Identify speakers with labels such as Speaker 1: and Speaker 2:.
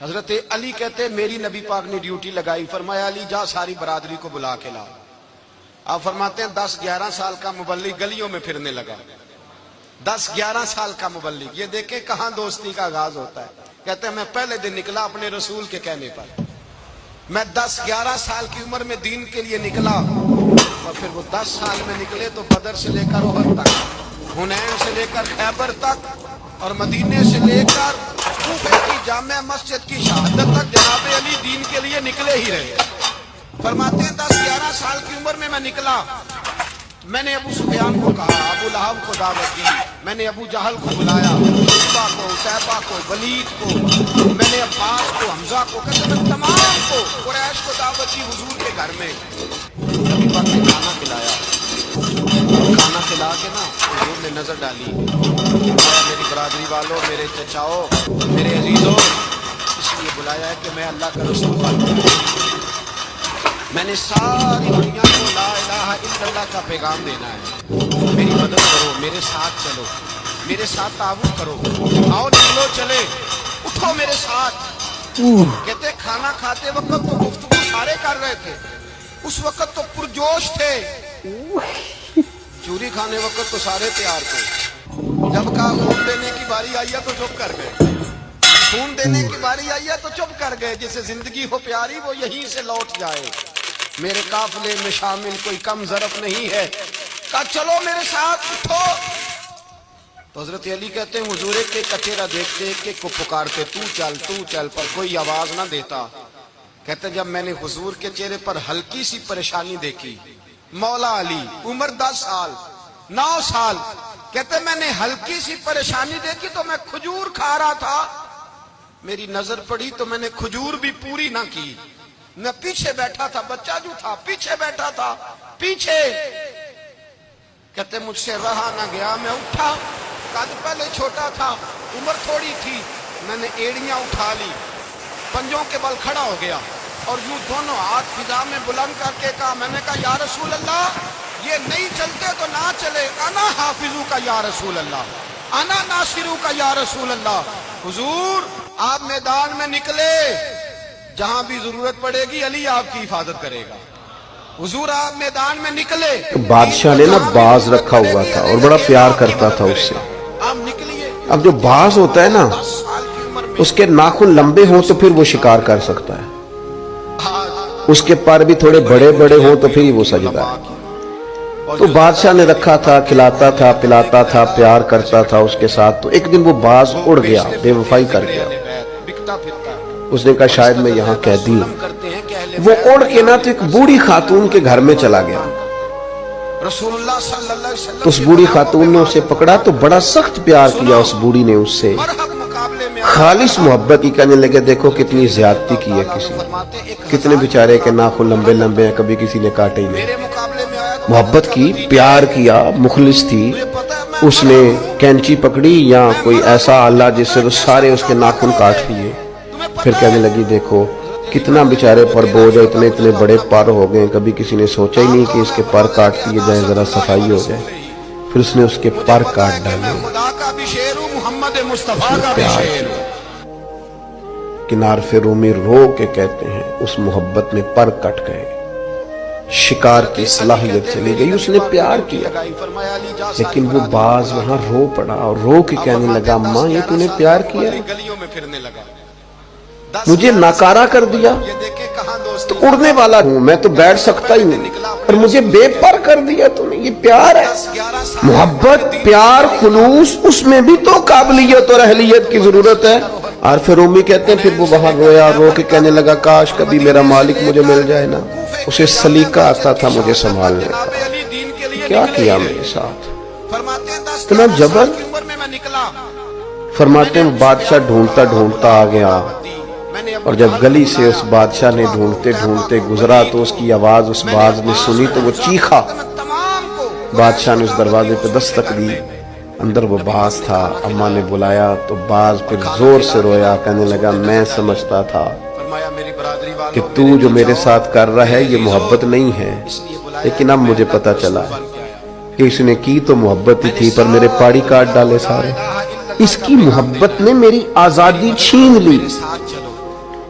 Speaker 1: حضرت علی کہتے میری نبی پاک نے ڈیوٹی لگائی، فرمایا علی جا ساری برادری کو بلا کے لا۔ آپ فرماتے ہیں 10-11 سال کا مبلغ گلیوں میں پھرنے لگا، 10-11 سال کا مبلغ۔ یہ دیکھیں کہاں دوستی کا آغاز ہوتا ہے۔ کہتے ہیں میں پہلے دن نکلا اپنے رسول کے کہنے پر، میں 10-11 سال کی عمر میں دین کے لیے نکلا، اور پھر وہ 10 سال میں نکلے تو بدر سے لے کر احد تک، حنین سے لے کر خیبر تک، اور مدینے سے لے کر کوفہ کی جامع مسجد کی شہادت تک جناب علی دین کے لیے نکلے ہی رہے۔ فرماتے ہیں 10-11 سال کی عمر میں نکلا، میں نے ابو سفیان کو کہا، ابو لہب کو دعوت دی، میں نے ابو جہل کو بلایا، عتبہ کو، عتیبہ کو، ولید کو، میں نے عباس کو، حمزہ کو، کہتے میں تمام کو، قریش کو دعوت دی حضور کے گھر میں۔ نبی پاک نے کھانا کھلایا، کھانا کھلا کے نا حضور نے نظر ڈالی، میری برادری والوں، میرے چچاؤ، میرے عزیزوں، اس لیے بلایا ہے کہ میں اللہ کا رسول ہوں، میں نے ساری دنیا کو لا الہ الا اللہ کا پیغام دینا ہے، میری مدد کرو، میرے ساتھ چلو، میرے ساتھ تعاون کرو، آؤ نکلو چلے، اٹھو میرے ساتھ۔ کہتے کھانا کھاتے وقت تو گفتگو سارے کر رہے تھے، اس وقت تو پرجوش تھے، چوری کھانے وقت تو سارے تیار تھے، جب کہا خون دینے کی باری آئی ہے تو چپ کر گئے، خون دینے کی باری آئی ہے تو چپ کر گئے، جسے زندگی ہو پیاری وہ یہیں سے لوٹ جائے، میرے قافلے میں شامل کوئی کم ظرف نہیں ہے، کہا چلو میرے ساتھ اٹھو۔ تو حضرت علی کہتے ہیں حضور کے چچیرا دیکھتے کہ کو پکارتے تو چل پر کوئی آواز نہ دیتا۔ کہتے جب میں نے حضور کے چہرے پر ہلکی سی پریشانی دیکھی، مولا علی عمر 10 سال 9 سال، کہتے میں نے ہلکی سی پریشانی دیکھی تو میں کھجور کھا رہا تھا، میری نظر پڑی تو میں نے کھجور بھی پوری نہ کی، میں پیچھے بیٹھا تھا، بچہ جو تھا پیچھے بیٹھا تھا، پیچھے۔ کہتے مجھ سے رہا نہ گیا، میں اٹھا، قد پہلے چھوٹا تھا، عمر تھوڑی تھی، میں نے ایڑیاں اٹھا لی، پنجوں کے بل کھڑا ہو گیا، اور یوں دونوں ہاتھ فضا میں بلند کر کے کہا، میں نے کہا یا رسول اللہ یہ نہیں چلتے تو نہ چلے، انا حافظو کا یا رسول اللہ، انا ناصرو کا یا رسول اللہ۔ حضور آپ میدان میں نکلے، جہاں بھی ضرورت پڑے گی علی آپ کی حفاظت کرے گا، حضور آپ میدان میں نکلے۔
Speaker 2: بادشاہ نے نا باز رکھا ہوا تھا اور بڑا پیار کرتا تھا اس سے۔ اب جو باز ہوتا ہے نا اس کے ناخن لمبے ہوں تو پھر وہ شکار کر سکتا ہے، اس کے پر بھی تھوڑے بڑے بڑے ہوں تو پھر ہی وہ سجدہ ہے۔ تو بادشاہ نے رکھا تھا، کھلاتا تھا، پلاتا تھا، پیار کرتا تھا اس کے ساتھ۔ تو ایک دن وہ باز اڑ گیا، بے وفائی کر گیا، اس نے کہا شاید میں یہاں قیدی ہوں۔ وہ اڑ کے نا تو ایک بوڑھی خاتون کے گھر میں چلا گیا، اس بوڑھی خاتون نے اسے پکڑا تو بڑا سخت پیار کیا اس بوڑھی نے اس سے، خالص محبت کی، کہنے لگے دیکھو کتنی زیادتی کی ہے کسی، کتنے بیچارے کے ناخن لمبے لمبے ہیں، کبھی کسی نے کاٹے ہی نہیں، محبت کی، پیار کیا، مخلص تھی۔ اس نے کینچی پکڑی یا کوئی ایسا آلہ جس سے وہ سارے اس کے ناخن کاٹ لیے، پھر کہنے لگی دیکھو کتنا بیچارے پر بوجھ ہے، اتنے اتنے بڑے پر ہو گئے، کبھی کسی نے سوچا ہی نہیں کہ اس کے پر کاٹ دیے جائیں، ذرا صفائی ہو جائے۔ پھر اس نے اس کے پر کاٹ ڈالے، کنارف رومی رو کے کہتے ہیں اس محبت میں پر کٹ گئے، شکار کی صلاحیت چلی گئی، اس نے پیار کیا، لیکن وہ باز وہاں رو پڑا اور رو کے کہنے لگا ماں یہ تو نے پیار کیا، مجھے ناکارہ کر دیا، تو اڑنے والا ہوں میں تو بیٹھ سکتا ہی نہیں، اور مجھے بے پر کر دیا تم نے، یہ پیار ہے، محبت، پیار، خلوص، اس میں بھی تو قابلیت اور اہلیت کی ضرورت ہے۔ عارف رومی کہتے ہیں پھر وہ وہاں رویا، رو کے کہنے لگا کاش کبھی میرا مالک مجھے مل جائے نا، اسے سلیقہ آتا تھا مجھے سنبھالنے کا، کیا کیا میرے ساتھ، اتنا جبر۔ فرماتے ہیں بادشاہ ڈھونڈتا ڈھونڈتا آ گیا، اور جب گلی سے اس بادشاہ نے ڈھونڈتے ڈھونڈتے گزرا تو اس کی آواز اس باز نے سنی تو وہ چیخا، بادشاہ نے اس دروازے پہ دستک دی، اندر وہ باز تھا، اماں نے بلایا تو باز پھر زور سے رویا، کہنے لگا میں سمجھتا تھا کہ تو جو میرے ساتھ کر رہا ہے یہ محبت نہیں ہے، لیکن اب مجھے پتا چلا کہ اس نے کی تو محبت ہی تھی پر میرے پاڑی کاٹ ڈالے سارے، اس کی محبت نے میری آزادی چھین لی،